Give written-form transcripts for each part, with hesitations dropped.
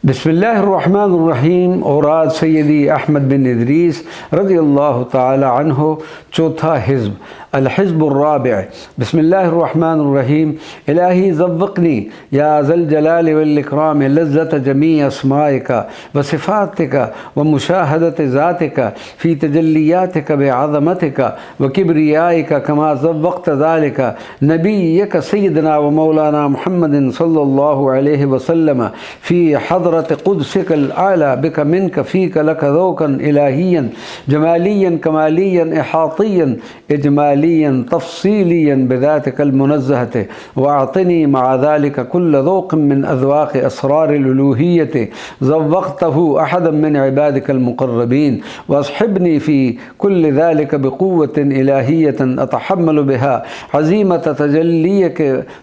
बिस्मिल्लाहिर्रहमानिर्रहीम। औराद सैयदी अहमद बिन इदरीस रज़ियल्लाहु ताला अन्हु। चौथा हिज़्ब अल-हिज़्बुर्राबिअ। बिस्मिल्लाहिर्रहमानिर्रहीम। इलाही ज़व्वक़नी या ज़ल जलाल वल इकराम लज़्ज़त जमी अस्माइका व सिफ़ातिका व मुशाहदत ज़ातिका फ़ी तजल्लियातिका बिअज़मतिका व किब्रियाइका कमा ज़व्वक़त ज़ालिका नबिय्यका सय्यदना व मौलाना मुहम्मदिन सल्लल्लाहु अलैहि वसल्लम फ़ी हज़रत क़ुद्सिकल आला बिका मिनका फ़ीका लक ज़ौक़न इलाहियन जमालियन कमालियन इहातियन इजमालियन तफ़सीलियन बिज़ातिकल मुनज़्ज़हत व अअतिनी मअ ज़ालिका कुल्ल ज़ौक़िन मिन अज़वाक़ि असरारिल उलूहिय्यत ज़व्वक़तहु अहदन मिन इबादिकल मुक़र्रबीन व अस्हिबनी फ़ी कुल्ल ज़ालिका बिक़ुव्वतिन इलाहिय्यतिन अतहम्मलु बिहा अज़ीमत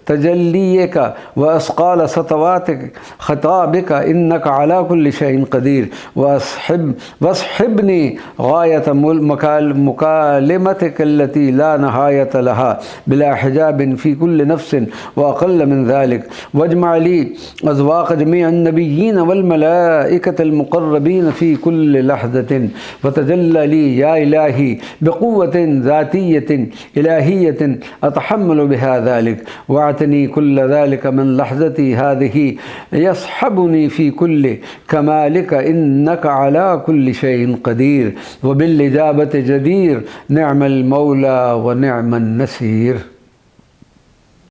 तजल्लियका व अस्क़ाल सतवातिक ख़िताबिका इन्नका अला कुल्लि शैइन क़दीर वस्हिबनी गायत मुकालिमतिका अल्लती ला नहायत लहा बिला हिजाबिन फ़ी कुल्लि नफ्सिन व अक़ल्ल मिन ज़ालिक वजमा ली अज़वाक़ जमीअन नबिय्यीन वल मलाइकतिल मुक़र्रबीन फ़ी कुल्लि लहज़तिन व तजल्ला ली या इलाही बिक़ुव्वतिन ज़ातिय्यतिन इलाहिय्यतिन अतहम्मलु बिहा ज़ालिक वअतनी कुल्ल ज़ालिका मिन लहज़ती हाज़िही यस्हबुनी फ़ी कुल्लि कमालिका इन्नका अला कुल्लि शैइन क़दीर व बिल इजाबति जदीर निअमल मौला व निअमन नसीर।